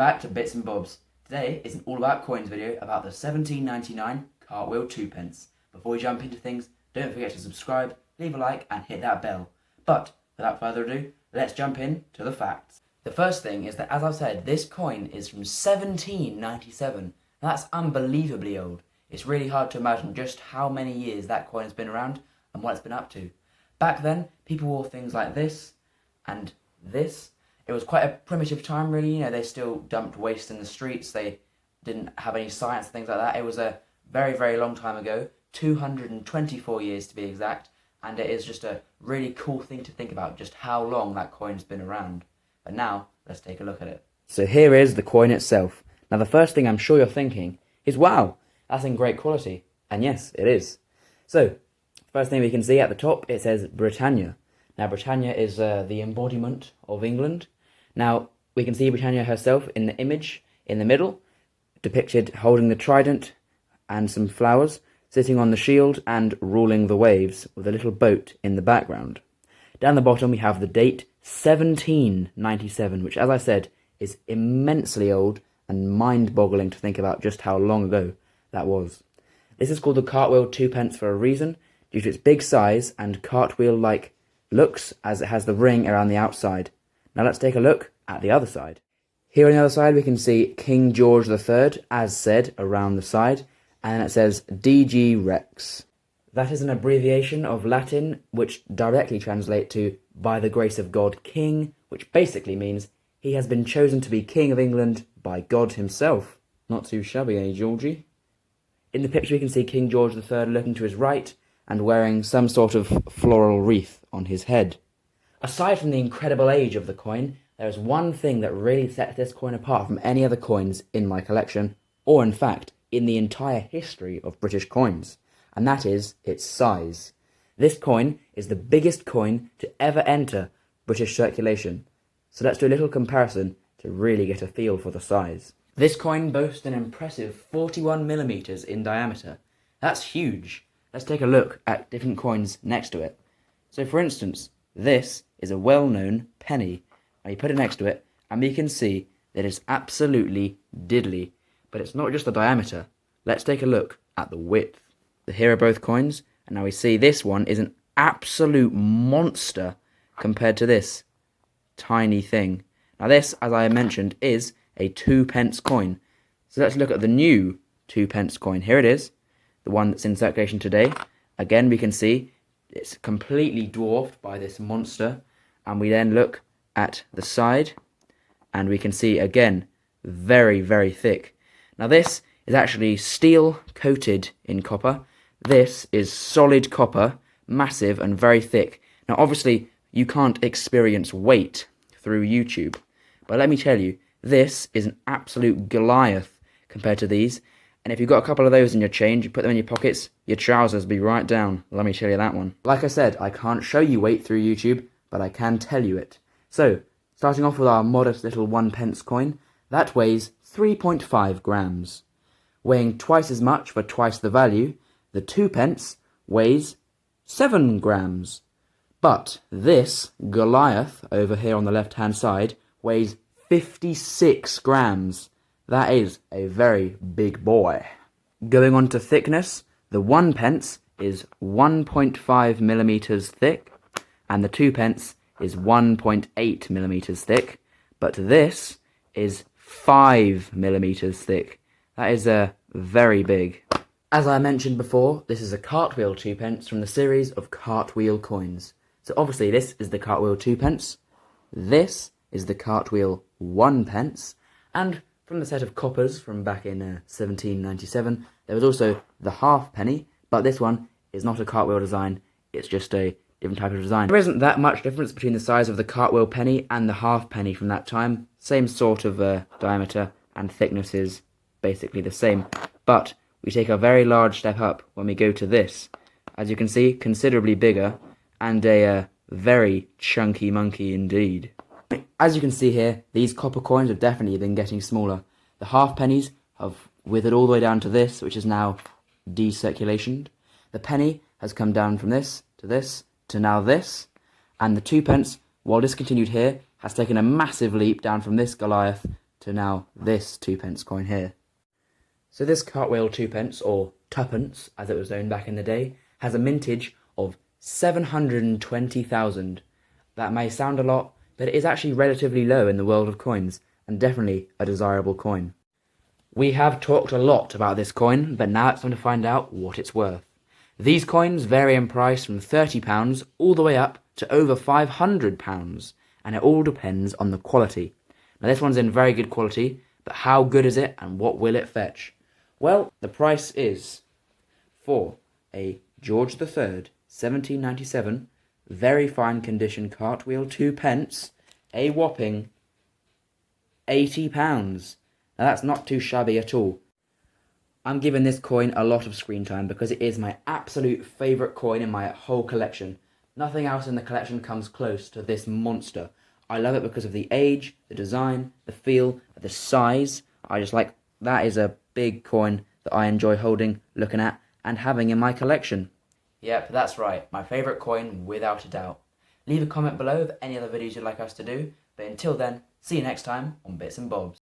back to Bits and Bobs. Today is an all about coins video about the 1799 cartwheel 2p. Before we jump into things, don't forget to subscribe, leave a like and hit that bell. But without further ado, let's jump in to the facts. The first thing is that, as I've said, this coin is from 1797. That's unbelievably old. It's really hard to imagine just how many years that coin has been around and what it's been up to. Back then, people wore things like this and this. It was quite a primitive time, really. They still dumped waste in the streets. They didn't have any science and things like that. It was a very, very long time ago, 224 years to be exact, and it is just a really cool thing to think about, just how long that coin's been around. But now, let's take a look at it. So here is the coin itself. Now the first thing I'm sure you're thinking is, wow, that's in great quality. And yes, it is. So, first thing we can see at the top, it says Britannia. Now Britannia is the embodiment of England. Now we can see Britannia herself in the image in the middle, depicted holding the trident and some flowers, sitting on the shield and ruling the waves with a little boat in the background. Down the bottom we have the date 1797, which, as I said, is immensely old and mind-boggling to think about just how long ago that was. This is called the cartwheel 2p for a reason, due to its big size and cartwheel-like looks, as it has the ring around the outside. Now let's take a look at the other side. Here on the other side we can see King George III, as said, around the side, and it says DG Rex. That is an abbreviation of Latin which directly translates to by the grace of God King, which basically means he has been chosen to be King of England by God himself. Not too shabby, eh, Georgie? In the picture we can see King George III looking to his right and wearing some sort of floral wreath on his head. Aside from the incredible age of the coin, there is one thing that really sets this coin apart from any other coins in my collection, or in fact, in the entire history of British coins, and that is its size. This coin is the biggest coin to ever enter British circulation, so let's do a little comparison to really get a feel for the size. This coin boasts an impressive 41mm in diameter. That's huge. Let's take a look at different coins next to it. So for instance, this is a well-known penny. Now you put it next to it, and we can see that it's absolutely diddly. But it's not just the diameter. Let's take a look at the width. Here are both coins, and now we see this one is an absolute monster compared to this tiny thing. Now this, as I mentioned, is a 2p coin. So let's look at the new 2p coin. Here it is, the one that's in circulation today. Again, we can see it's completely dwarfed by this monster, and we then look at the side and we can see again very, very thick. Now this is actually steel coated in copper. This is solid copper, massive and very thick. Now obviously you can't experience weight through YouTube, but let me tell you, this is an absolute Goliath compared to these. And if you've got a couple of those in your change, you put them in your pockets, your trousers be right down. Let me tell you that one. Like I said, I can't show you weight through YouTube, but I can tell you it. So, starting off with our modest little 1p coin, that weighs 3.5 grams. Weighing twice as much for twice the value, the 2p weighs 7 grams. But this Goliath, over here on the left-hand side, weighs 56 grams. That is a very big boy. Going on to thickness, the 1p is 1.5mm thick, and the 2p is 1.8mm thick, but this is 5mm thick. That is very big. As I mentioned before, this is a cartwheel 2p from the series of cartwheel coins. So obviously this is the cartwheel 2p, this is the cartwheel 1p, and from the set of coppers from back in 1797, there was also the halfpenny, but this one is not a cartwheel design, it's just a different type of design. There isn't that much difference between the size of the cartwheel penny and the halfpenny from that time. Same sort of diameter, and thickness is basically the same. But we take a very large step up when we go to this. As you can see, considerably bigger, and a very chunky monkey indeed. As you can see here, these copper coins have definitely been getting smaller. The halfpennies have withered all the way down to this, which is now decirculationed. The penny has come down from this, to now this. And the 2p, while discontinued here, has taken a massive leap down from this Goliath to now this 2p coin here. So this cartwheel 2p, or tuppence as it was known back in the day, has a mintage of 720,000. That may sound a lot, but it is actually relatively low in the world of coins, and definitely a desirable coin. We have talked a lot about this coin, but now it's time to find out what it's worth. These coins vary in price from £30 all the way up to over £500, and it all depends on the quality. Now this one's in very good quality, but how good is it and what will it fetch? Well, the price is, for a George III 1797 very fine condition cartwheel 2p, a whopping £80. Now that's not too shabby at all. I'm giving this coin a lot of screen time because it is my absolute favourite coin in my whole collection. Nothing else in the collection comes close to this monster. I love it because of the age, the design, the feel, the size. I just like, that is a big coin that I enjoy holding, looking at, and having in my collection. Yep, that's right, my favourite coin without a doubt. Leave a comment below of any other videos you'd like us to do, but until then, see you next time on Bits and Bobs.